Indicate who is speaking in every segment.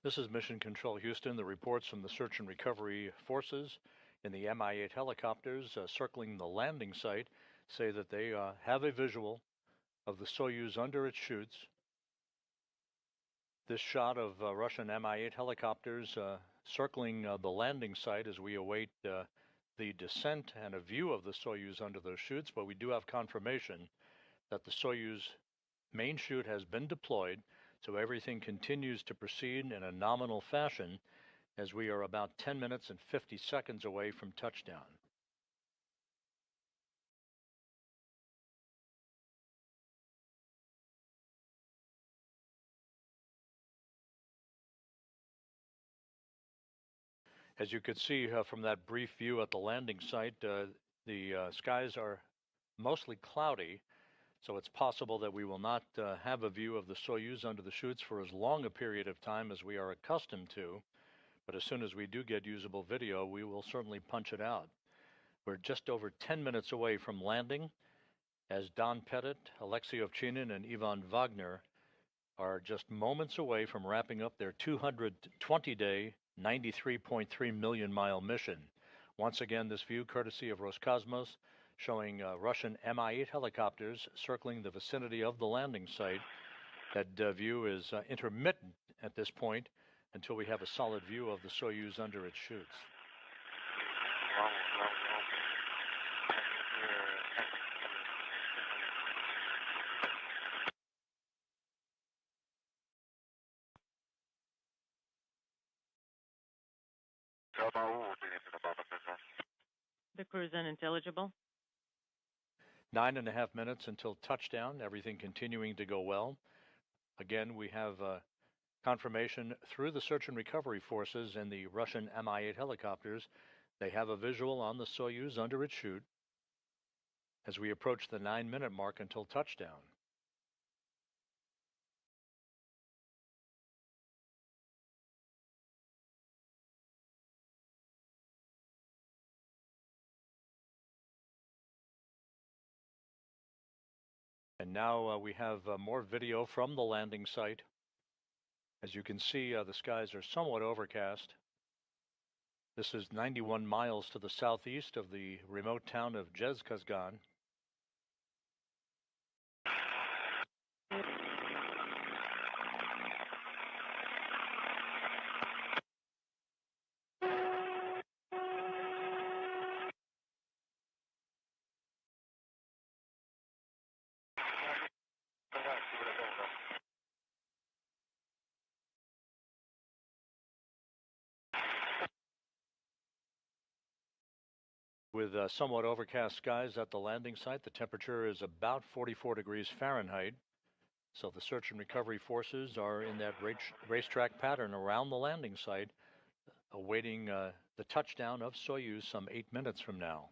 Speaker 1: This is Mission Control Houston. The reports from the search and recovery forces in the Mi-8 helicopters circling the landing site say that they have a visual of the Soyuz under its chutes. This shot of Russian Mi-8 helicopters circling the landing site as we await the descent and a view of the Soyuz under those chutes, but we do have confirmation that the Soyuz main chute has been deployed, so everything continues to proceed in a nominal fashion as we are about 10 minutes and 50 seconds away from touchdown. As you could see from that brief view at the landing site, the skies are mostly cloudy, so it's possible that we will not have a view of the Soyuz under the chutes for as long a period of time as we are accustomed to, but as soon as we do get usable video, we will certainly punch it out. We're just over 10 minutes away from landing, as Don Pettit, Alexey Ovchinin, and Ivan Vagner are just moments away from wrapping up their 220-day, 93.3 million mile mission. Once again, this view courtesy of Roscosmos, showing Russian Mi-8 helicopters circling the vicinity of the landing site. That view is intermittent at this point until we have a solid view of the Soyuz under its chutes.
Speaker 2: The crew is unintelligible.
Speaker 1: 9.5 minutes until touchdown, everything continuing to go well. Again, we have confirmation through the search and recovery forces and the Russian Mi-8 helicopters. They have a visual on the Soyuz under its chute as we approach the 9-minute mark until touchdown. And now we have more video from the landing site. As you can see, the skies are somewhat overcast. This is 91 miles to the southeast of the remote town of Zhezkazgan. With somewhat overcast skies at the landing site, the temperature is about 44 degrees Fahrenheit. So the search and recovery forces are in that racetrack pattern around the landing site, awaiting the touchdown of Soyuz some 8 minutes from now.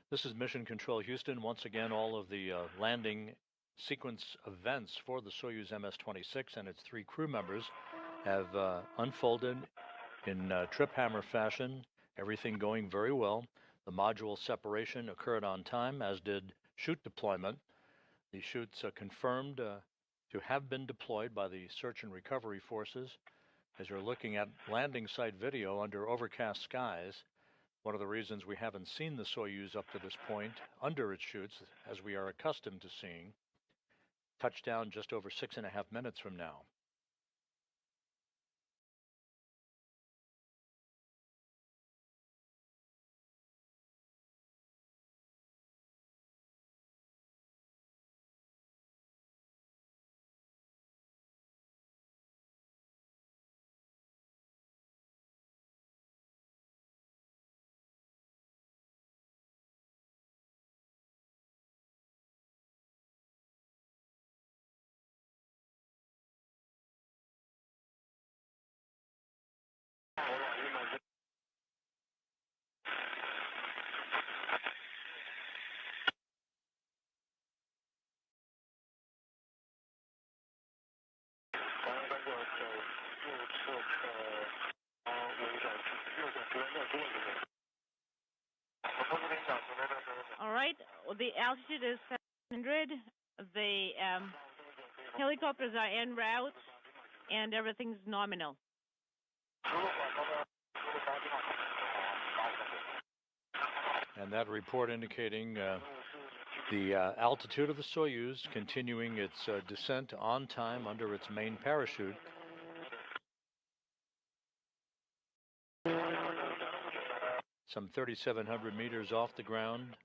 Speaker 1: This is Mission Control Houston. Once again, all of the landing sequence events for the Soyuz MS-26 and its 3 crew members have unfolded in trip hammer fashion, everything going very well. The module separation occurred on time, as did chute deployment. The chutes are confirmed to have been deployed by the search and recovery forces. As you're looking at landing site video under overcast skies, one of the reasons we haven't seen the Soyuz up to this point under its chutes, as we are accustomed to seeing. Touchdown just over 6.5 minutes from now.
Speaker 2: All right, the altitude is 700. The helicopters are en route, and everything's nominal.
Speaker 1: And that report indicating the altitude of the Soyuz continuing its descent on time under its main parachute. Some 3,700 meters off the ground,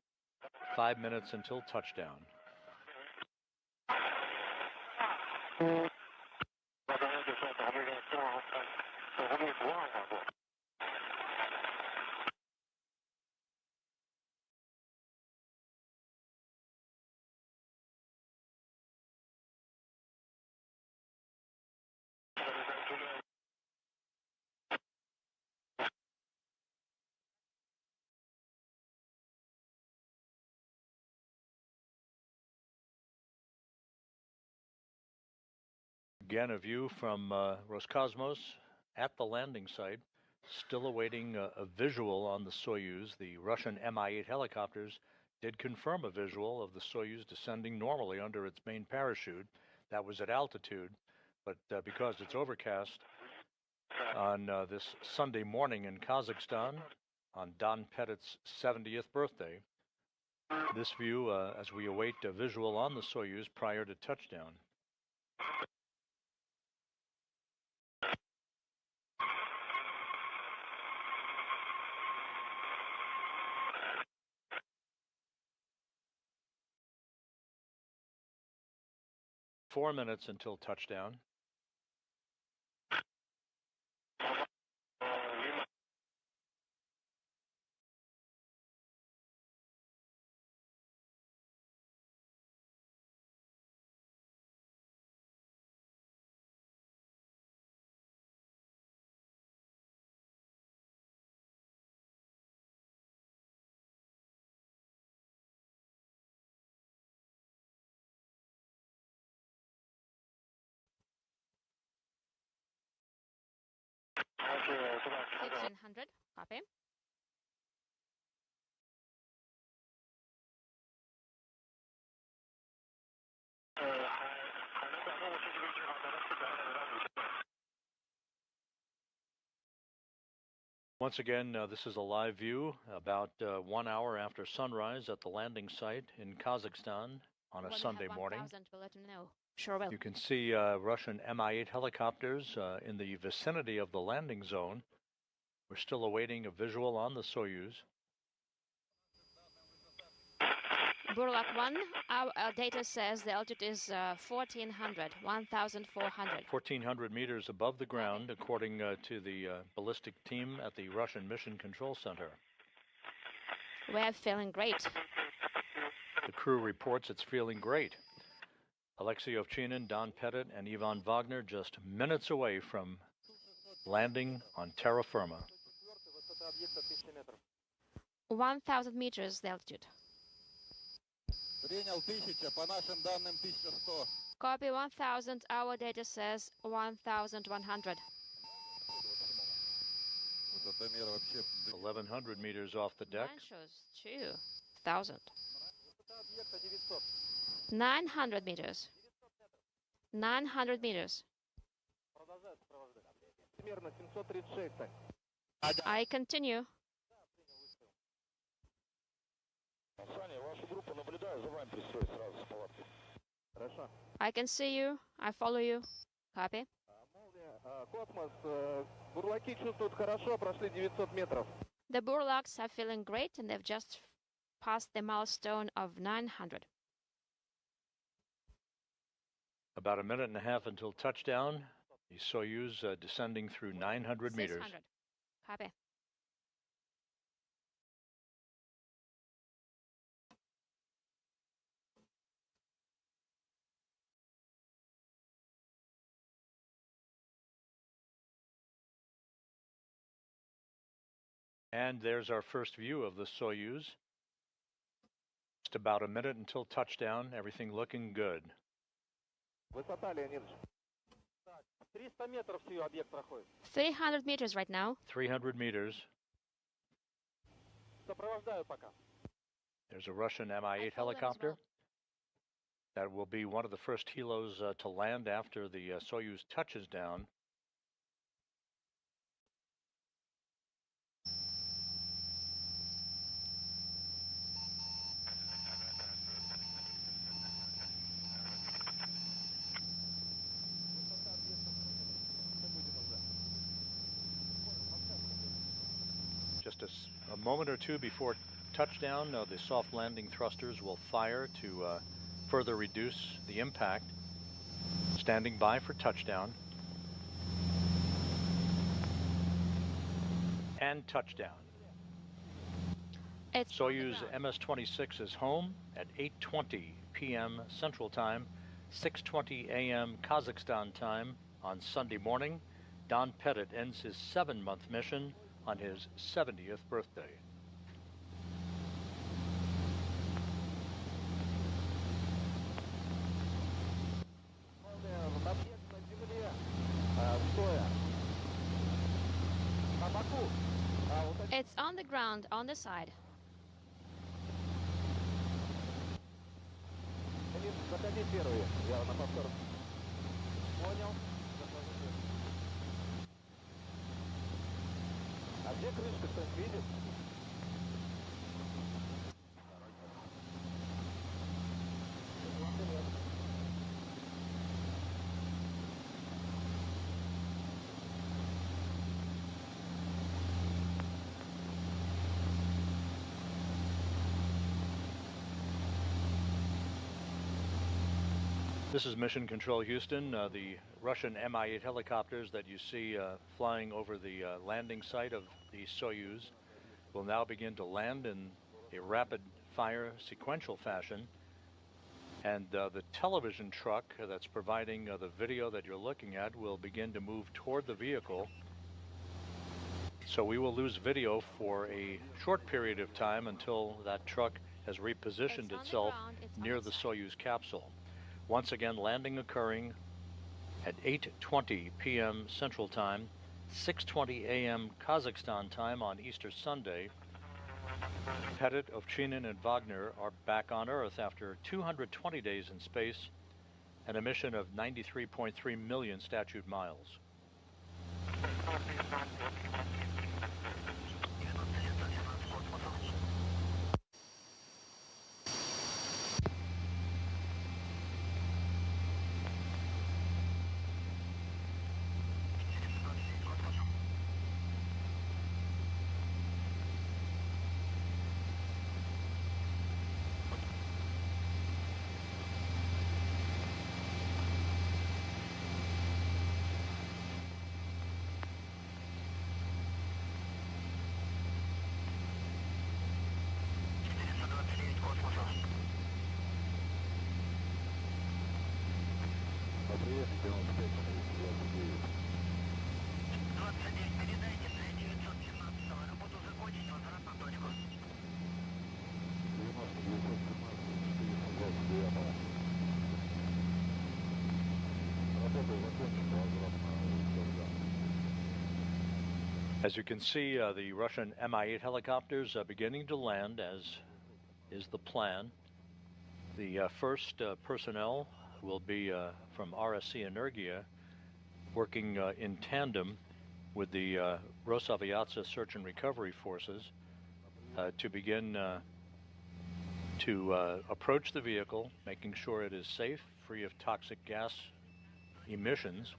Speaker 1: 5 minutes until touchdown. Again, a view from Roscosmos at the landing site, still awaiting a visual on the Soyuz. The Russian Mi-8 helicopters did confirm a visual of the Soyuz descending normally under its main parachute. That was at altitude, but because it's overcast on this Sunday morning in Kazakhstan, on Don Pettit's 70th birthday, this view as we await a visual on the Soyuz prior to touchdown. Four minutes until touchdown.
Speaker 3: Okay. 1500, copy.
Speaker 1: Once again, this is a live view about 1 hour after sunrise at the landing site in Kazakhstan on a Sunday morning.
Speaker 3: We'll let them know. Sure will.
Speaker 1: You can see Russian Mi-8 helicopters in the vicinity of the landing zone. We're still awaiting a visual on the Soyuz.
Speaker 3: Burlak 1, our data says the altitude is 1,400, 1,400.
Speaker 1: 1,400 meters above the ground, according to the ballistic team at the Russian Mission Control Center.
Speaker 3: We're feeling great.
Speaker 1: The crew reports it's feeling great. Alexey Ovchinin, Don Pettit, and Ivan Vagner just minutes away from landing on terra firma.
Speaker 3: 1,000 meters the altitude. Copy 1,000. Our data says 1,100.
Speaker 1: 1,100 meters off the deck.
Speaker 3: Mine shows 2,000. 900 meters. 900 meters. I continue. I can see you. I follow you. Copy. The Burlaks are feeling great and they've just passed the milestone of 900.
Speaker 1: About a minute and a half until touchdown. The Soyuz descending through 900 meters.
Speaker 3: 600. Copy.
Speaker 1: And there's our first view of the Soyuz. Just about a minute until touchdown. Everything looking good.
Speaker 3: 300 meters right now.
Speaker 1: 300 meters. There's a Russian Mi-8 helicopter.
Speaker 3: Well.
Speaker 1: That will be one of the first helos to land after the Soyuz touches down. Just a moment or two before touchdown, the soft landing thrusters will fire to further reduce the impact. Standing by for touchdown. And touchdown. Soyuz MS-26 is home at 8:20 p.m. Central Time, 6:20 a.m. Kazakhstan time on Sunday morning. Don Pettit ends his 7-month mission on his 70th birthday.
Speaker 3: It's on the ground, on the side.
Speaker 1: This is Mission Control Houston. The Russian Mi-8 helicopters that you see flying over the landing site of the Soyuz will now begin to land in a rapid fire sequential fashion. And the television truck that's providing the video that you're looking at will begin to move toward the vehicle. So we will lose video for a short period of time until that truck has repositioned itself near the Soyuz capsule. Once again, landing occurring at 8:20 p.m. Central Time, 6:20 a.m. Kazakhstan time on Easter Sunday. Pettit, Ovchinin, and Vagner are back on Earth after 220 days in space and a mission of 93.3 million statute miles. As you can see, the Russian Mi-8 helicopters are beginning to land, as is the plan. The first personnel will be from RSC Energia, working in tandem with the Rosaviatsa Search and Recovery Forces to begin to approach the vehicle, making sure it is safe, free of toxic gas emissions,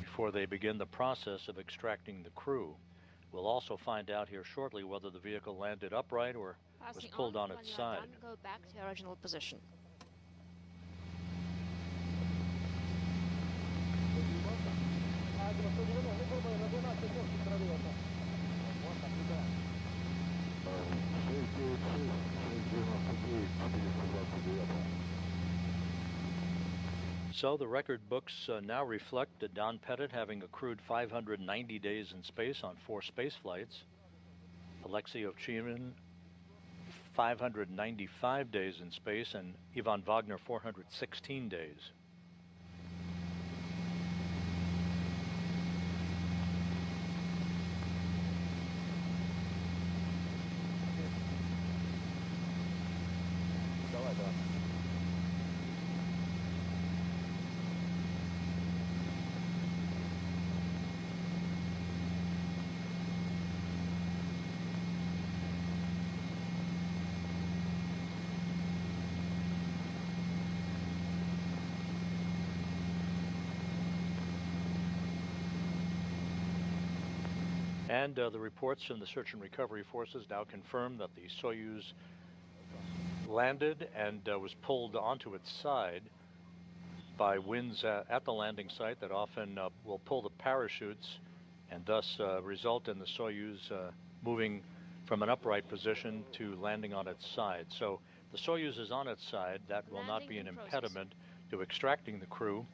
Speaker 1: before they begin the process of extracting the crew. We'll also find out here shortly whether the vehicle landed upright or was pulled on its side.
Speaker 3: Go back to your original position.
Speaker 1: So the record books now reflect Don Pettit having accrued 590 days in space on 4 space flights. Alexey Ovchinin 595 days in space, and Ivan Vagner 416 days. And the reports from the search and recovery forces now confirm that the Soyuz landed and was pulled onto its side by winds at the landing site that often will pull the parachutes and thus result in the Soyuz moving from an upright position to landing on its side. So the Soyuz is on its side. That will not be an impediment to extracting the crew.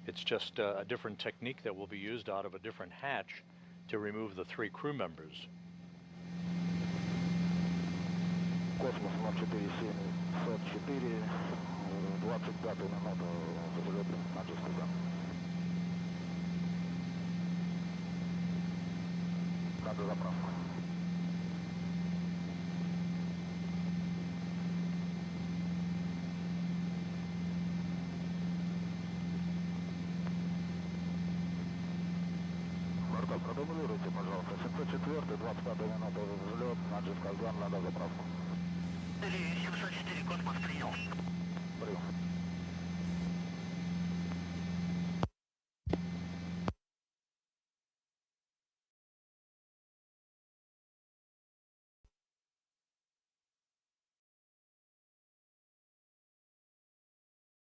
Speaker 1: It's just a different technique that will be used out of a different hatch to remove the 3 crew members.
Speaker 4: Космос 04744, 25 минута взлет на диску. Надо заправку. Продублируйте, пожалуйста. 704, 25 минута взлет на Джисказан, надо заправку. 704, космос принял. Принял.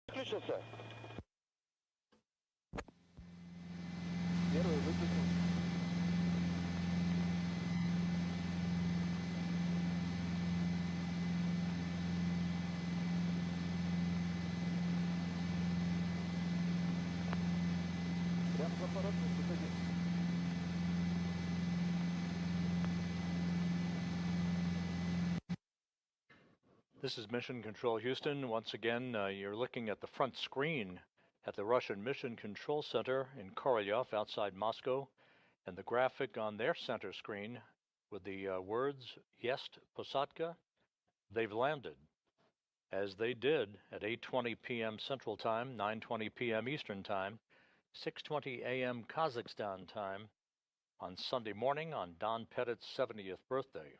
Speaker 4: Включился. Первый выпустил. Прям за аппаратом выходи.
Speaker 1: This is Mission Control Houston. Once again, you're looking at the front screen at the Russian Mission Control Center in Korolyov outside Moscow, and the graphic on their center screen with the words, Есть посадка, they've landed, as they did at 8:20 p.m. Central Time, 9:20 p.m. Eastern Time, 6:20 a.m. Kazakhstan time on Sunday morning on Don Pettit's 70th birthday.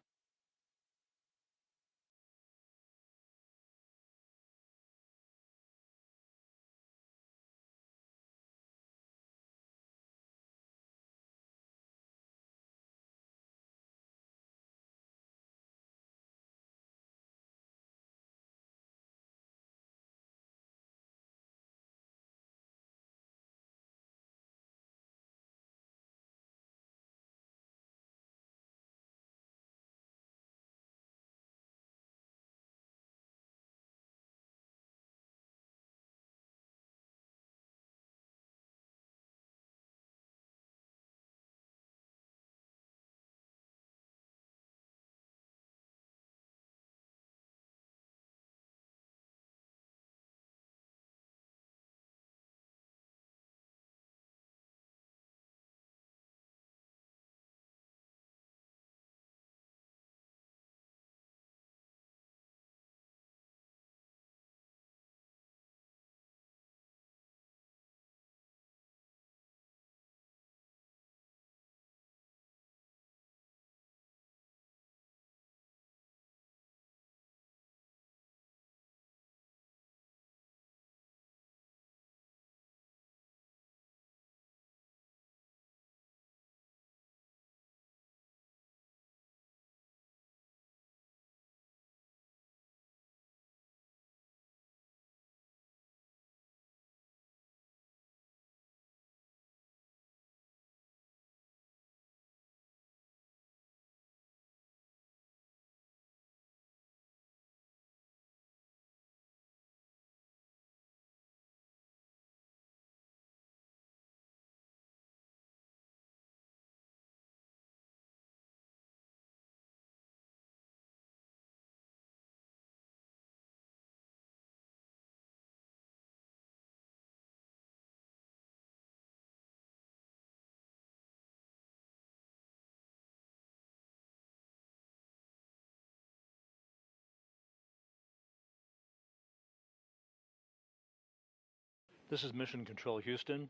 Speaker 1: This is Mission Control Houston.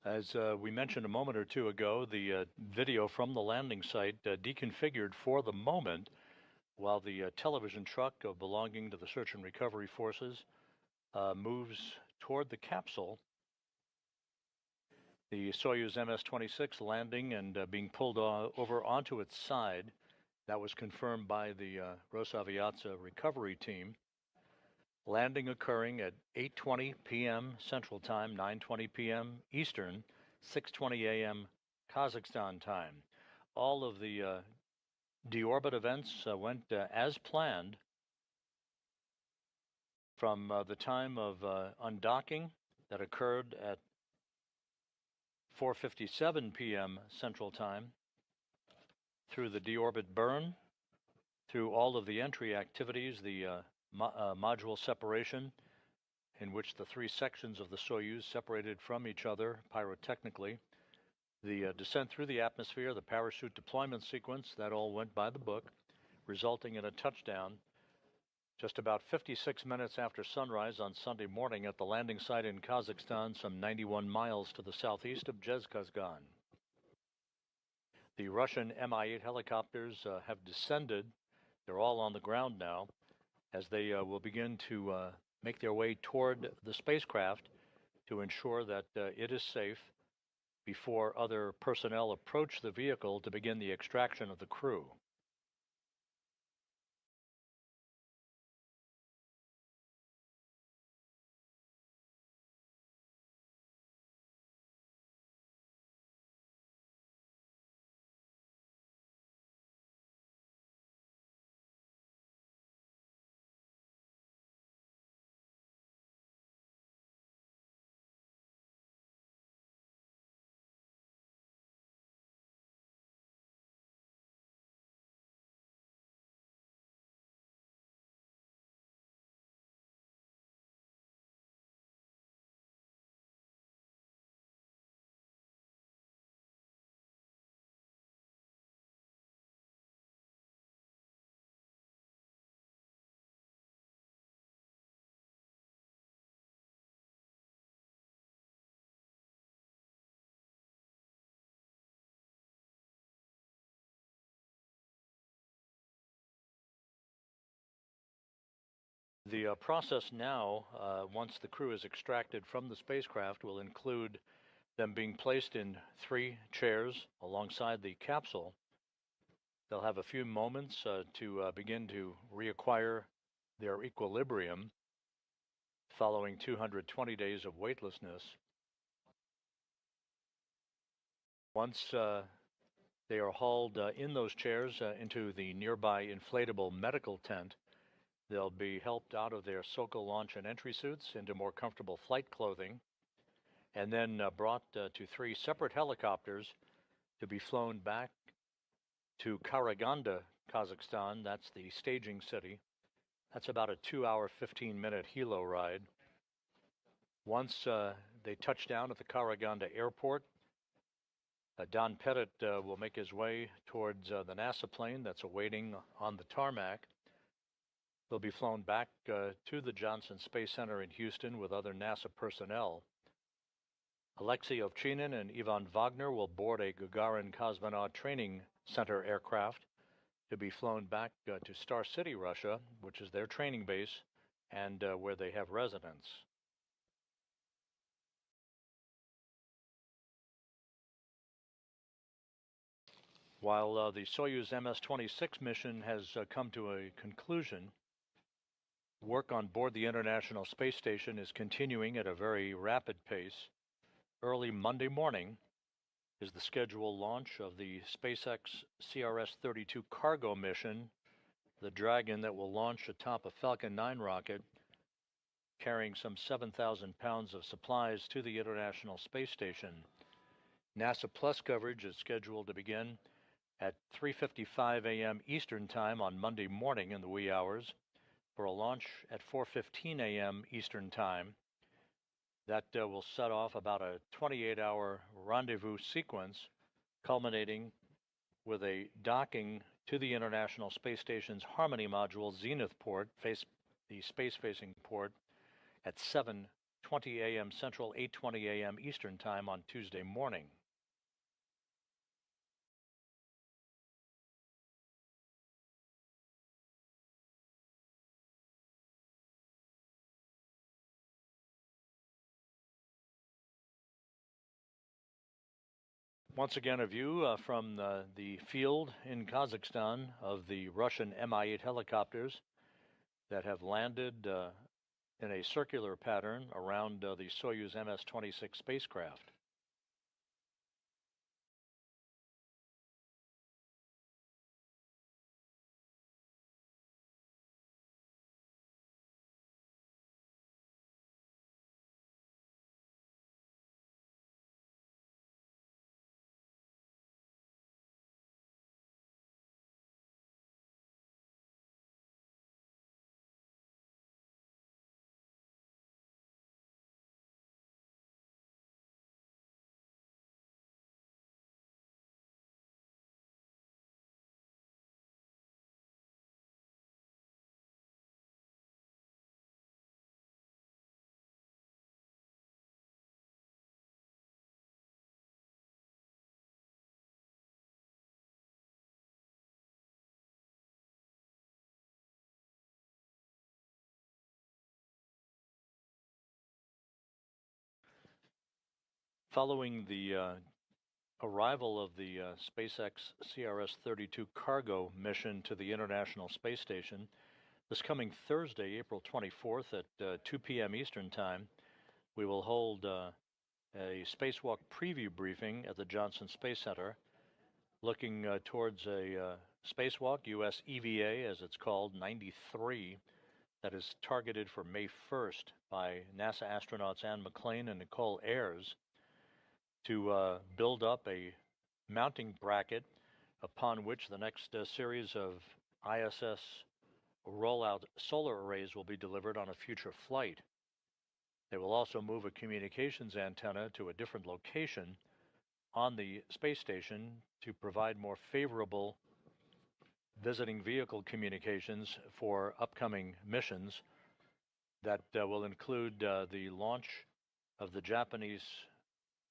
Speaker 1: As we mentioned a moment or two ago, the video from the landing site deconfigured for the moment while the television truck belonging to the search and recovery forces moves toward the capsule. The Soyuz MS-26 landing and being pulled over onto its side. That was confirmed by the Rosaviatsa recovery team. Landing occurring at 8:20 p.m. Central Time, 9:20 p.m. Eastern, 6:20 a.m. Kazakhstan time. All of the deorbit events went as planned from the time of undocking that occurred at 4:57 p.m. Central Time, through the deorbit burn, through all of the entry activities, the module separation, in which the three sections of the Soyuz separated from each other pyrotechnically, the descent through the atmosphere, the parachute deployment sequence, that all went by the book, resulting in a touchdown just about 56 minutes after sunrise on Sunday morning at the landing site in Kazakhstan, some 91 miles to the southeast of Zhezkazgan. The Russian Mi-8 helicopters have descended. They're all on the ground now, as they will begin to make their way toward the spacecraft to ensure that it is safe before other personnel approach the vehicle to begin the extraction of the crew. The process now, once the crew is extracted from the spacecraft, will include them being placed in 3 chairs alongside the capsule. They'll have a few moments to begin to reacquire their equilibrium following 220 days of weightlessness. Once they are hauled in those chairs into the nearby inflatable medical tent, they'll be helped out of their Sokol launch and entry suits into more comfortable flight clothing, and then brought to 3 separate helicopters to be flown back to Karaganda, Kazakhstan. That's the staging city. That's about a 2-hour, 15-minute helo ride. Once they touch down at the Karaganda airport, Don Pettit will make his way towards the NASA plane that's awaiting on the tarmac. They'll be flown back to the Johnson Space Center in Houston with other NASA personnel. Alexey, Ovchinin, and Ivan Vagner will board a Gagarin Cosmonaut Training Center aircraft to be flown back to Star City, Russia, which is their training base and where they have residence. While the Soyuz MS-26 mission has come to a conclusion, work on board the International Space Station is continuing at a very rapid pace. Early Monday morning is the scheduled launch of the SpaceX CRS-32 cargo mission, the Dragon that will launch atop a Falcon 9 rocket carrying some 7,000 pounds of supplies to the International Space Station. NASA Plus coverage is scheduled to begin at 3:55 a.m. Eastern Time on Monday morning in the wee hours, for a launch at 4:15 a.m. Eastern Time. That will set off about a 28-hour rendezvous sequence, culminating with a docking to the International Space Station's Harmony Module Zenith port, the space-facing port, at 7:20 a.m. Central, 8:20 a.m. Eastern Time on Tuesday morning. Once again, a view from the field in Kazakhstan of the Russian Mi-8 helicopters that have landed in a circular pattern around the Soyuz MS-26 spacecraft. Following the arrival of the SpaceX CRS-32 cargo mission to the International Space Station, this coming Thursday, April 24th at 2 p.m. Eastern Time, we will hold a spacewalk preview briefing at the Johnson Space Center, looking towards a spacewalk, US EVA as it's called, 93, that is targeted for May 1st by NASA astronauts Anne McClain and Nicole Ayers to build up a mounting bracket upon which the next series of ISS rollout solar arrays will be delivered on a future flight. They will also move a communications antenna to a different location on the space station to provide more favorable visiting vehicle communications for upcoming missions that will include the launch of the Japanese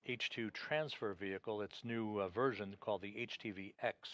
Speaker 1: H2 transfer vehicle, its new version called the HTV-X.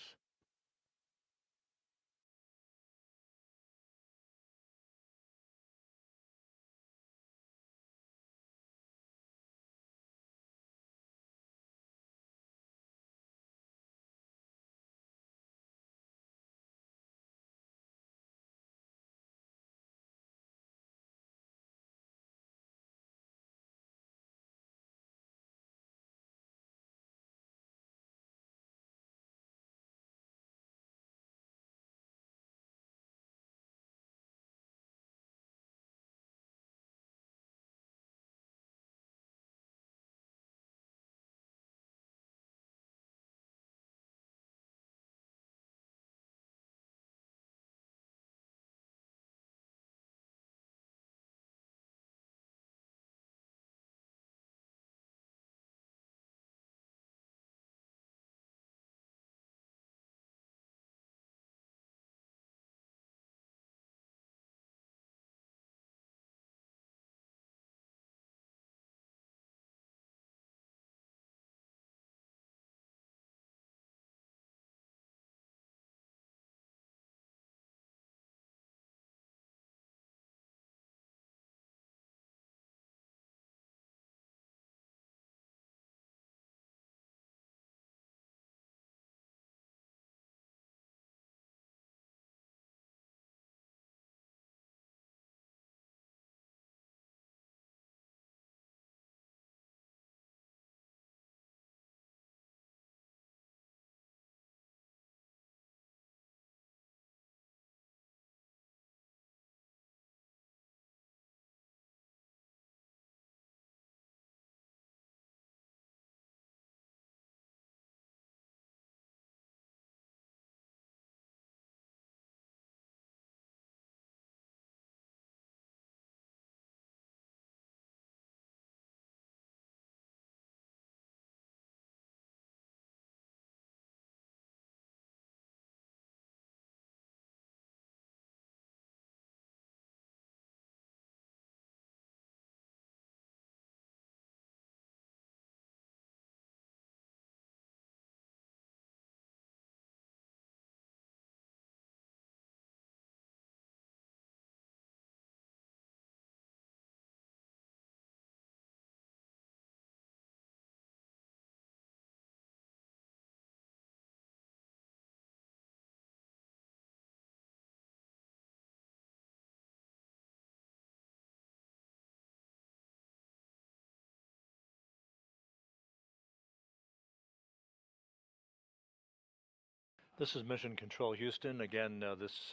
Speaker 1: This is Mission Control Houston. Again, this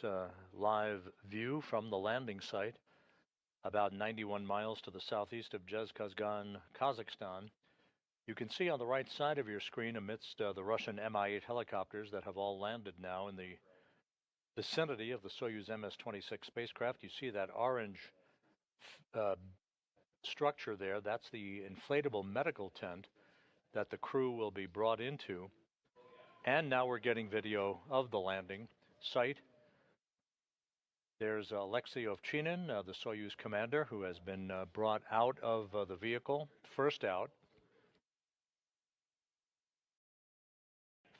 Speaker 1: live view from the landing site, about 91 miles to the southeast of Zhezkazgan, Kazakhstan. You can see on the right side of your screen, amidst the Russian Mi-8 helicopters that have all landed now in the vicinity of the Soyuz MS-26 spacecraft, you see that orange structure there. That's the inflatable medical tent that the crew will be brought into. And now we're getting video of the landing site. There's Alexey Ovchinin, the Soyuz commander, who has been brought out of the vehicle, first out.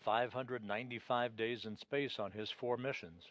Speaker 1: 595 days in space on his 4 missions.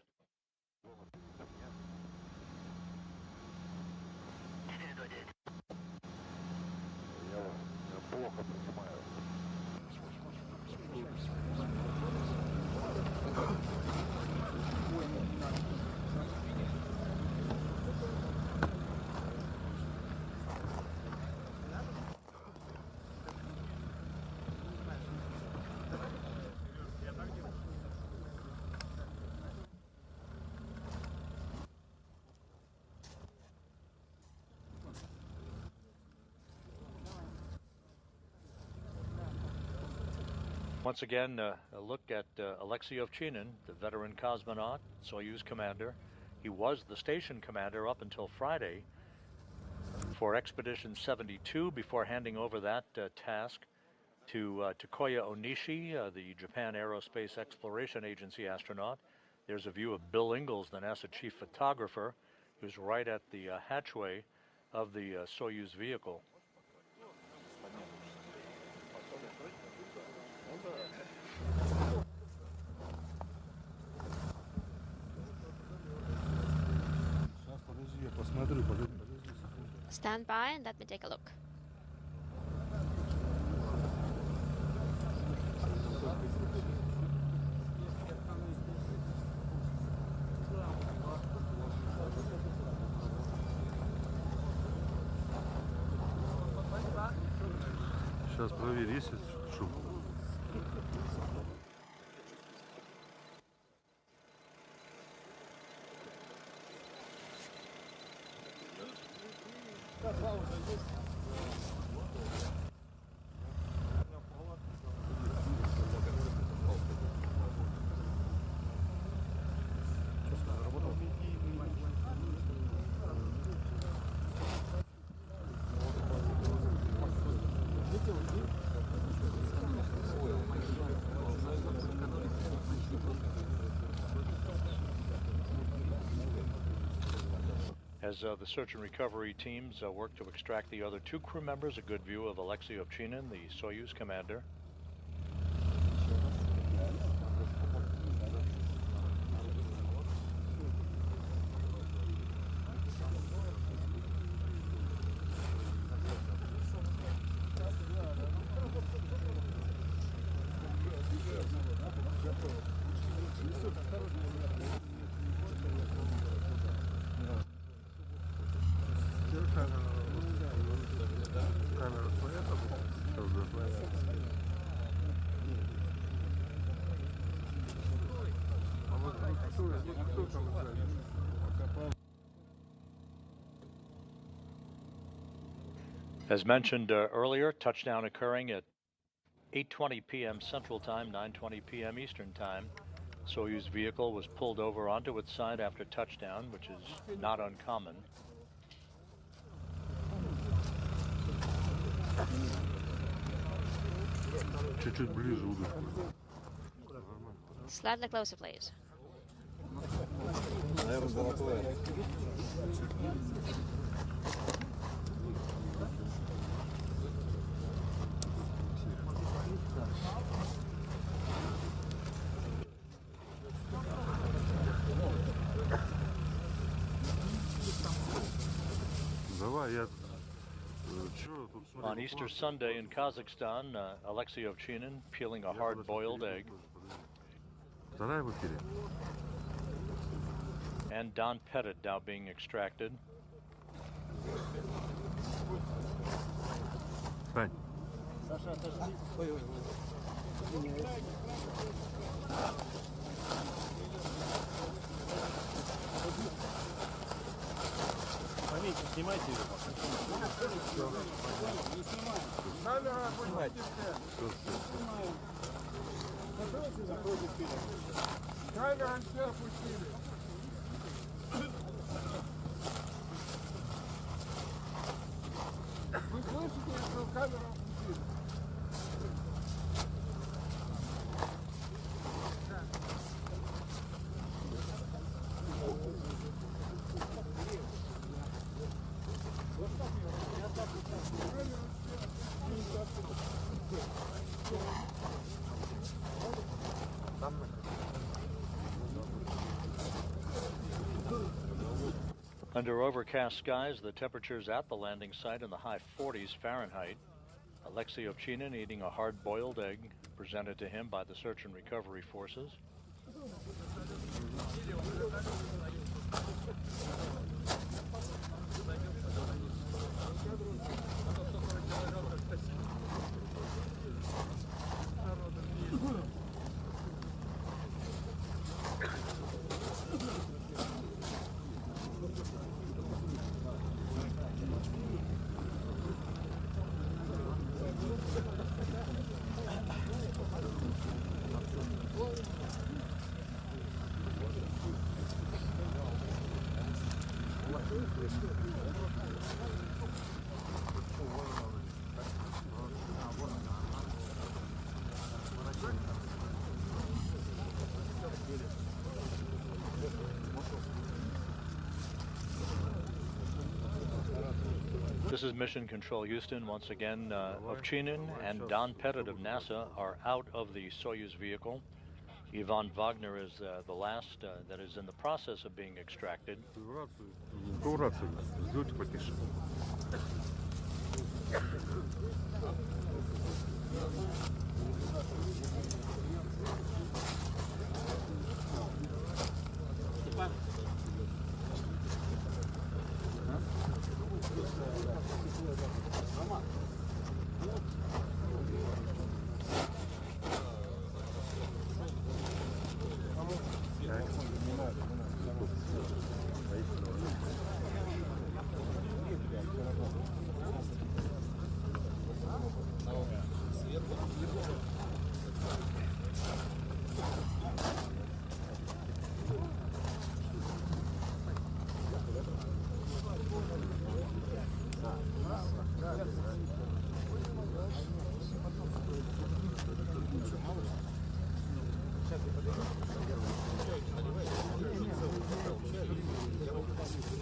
Speaker 1: Once again, a look at Alexey Ovchinin, the veteran cosmonaut, Soyuz commander. He was the station commander up until Friday for Expedition 72 before handing over that task to Takoya Onishi, the Japan Aerospace Exploration Agency astronaut. There's a view of Bill Ingalls, the NASA chief photographer, who's right at the hatchway of the Soyuz vehicle.
Speaker 3: Stand by and let me take a look.
Speaker 5: Сейчас проверь, есть шум.
Speaker 1: As the search and recovery teams work to extract the other 2 crew members, a good view of Alexey Ovchinin, the Soyuz commander. As mentioned earlier, touchdown occurring at 8:20 p.m. Central Time, 9:20 p.m. Eastern Time. Soyuz vehicle was pulled over onto its side after touchdown, which is not uncommon.
Speaker 5: Чуть-чуть ближе удочку.
Speaker 3: Slightly closer, please.
Speaker 5: Наверное, золотое. Давай, я...
Speaker 1: On Easter Sunday in Kazakhstan, Alexey Ovchinin peeling a hard-boiled egg.
Speaker 5: Вторая в эфире.
Speaker 1: And Don Pettit now being extracted.
Speaker 5: Стань.
Speaker 6: Снимайте ее.
Speaker 7: Камера все опустили. Вы слышите, что камеру опустили?
Speaker 1: Under overcast skies, the temperatures at the landing site in the high 40s Fahrenheit. Alexey Ovchinin eating a hard-boiled egg presented to him by the search and recovery forces. This is Mission Control Houston. Once again, Ovchinin and Pettit of NASA are out of the Soyuz vehicle. Ivan Vagner is the last that is in the process of being extracted.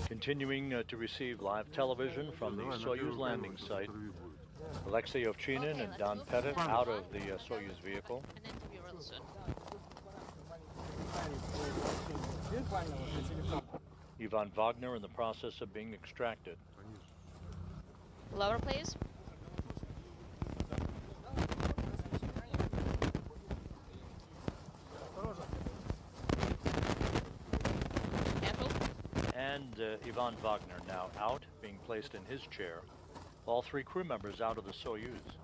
Speaker 1: Continuing to receive live television from the Soyuz landing site, Alexey Ovchinin and Pettit out of the Soyuz vehicle.
Speaker 3: An interview real soon.
Speaker 1: Ivan Vagner in the process of being extracted.
Speaker 3: Lower, please. Careful.
Speaker 1: And Ivan Vagner now out, being placed in his chair. All three crew members out of the Soyuz.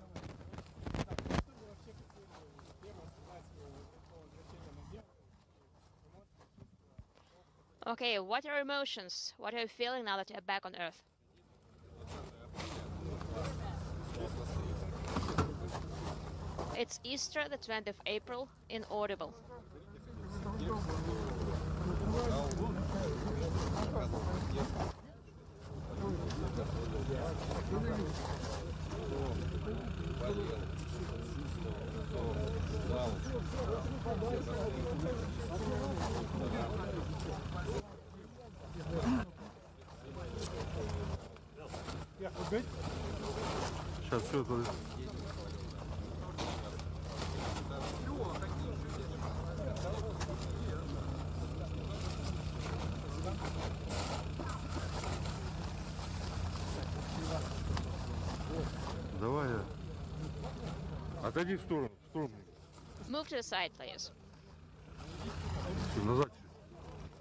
Speaker 3: Okay, what are your emotions? What are you feeling now that you're back on Earth? It's Easter, the 20th of April, inaudible.
Speaker 5: Сейчас все это... Давай. Отойди в сторону,
Speaker 3: Move to the side, please.
Speaker 5: Назад.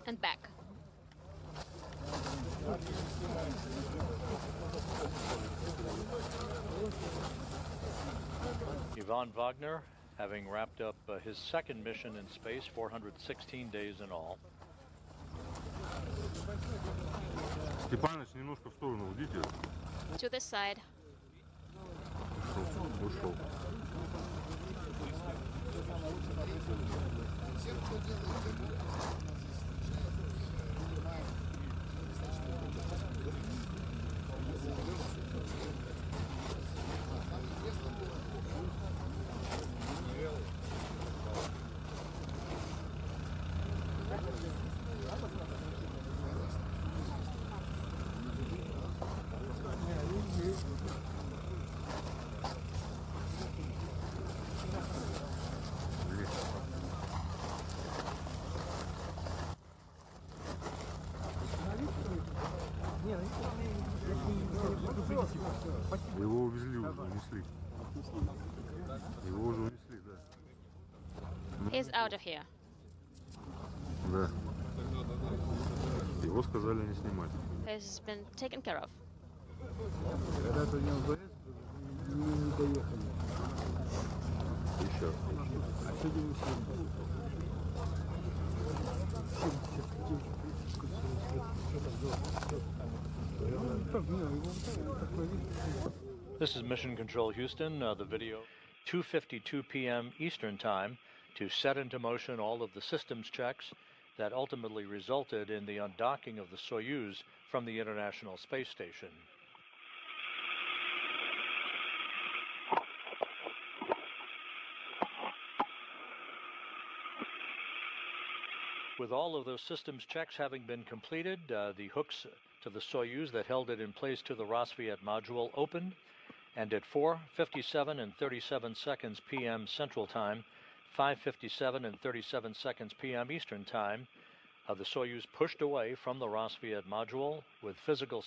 Speaker 3: And back.
Speaker 1: Ivan Vagner, having wrapped up his second mission in space, 416 days in all.
Speaker 5: Степаныч, немножко в сторону уйдите.
Speaker 3: To the side.
Speaker 5: Ушел. Его увезли уже, унесли. Его уже унесли, да.
Speaker 3: He's out of here.
Speaker 5: Да. Его сказали не снимать.
Speaker 3: He's been taken care of.
Speaker 7: Когда-то у него ВС не доехали.
Speaker 5: Еще.
Speaker 7: А сегодня мы
Speaker 1: This is Mission Control Houston. The video, 2:52 p.m. Eastern Time, to set into motion all of the systems checks that ultimately resulted in the undocking of the Soyuz from the International Space Station. With all of those systems checks having been completed, the hooks to the Soyuz that held it in place to the Rassvet module opened, and at 4:57 and 37 seconds p.m. Central Time, 5:57 and 37 seconds p.m. Eastern Time, the Soyuz pushed away from the Rassvet module with physical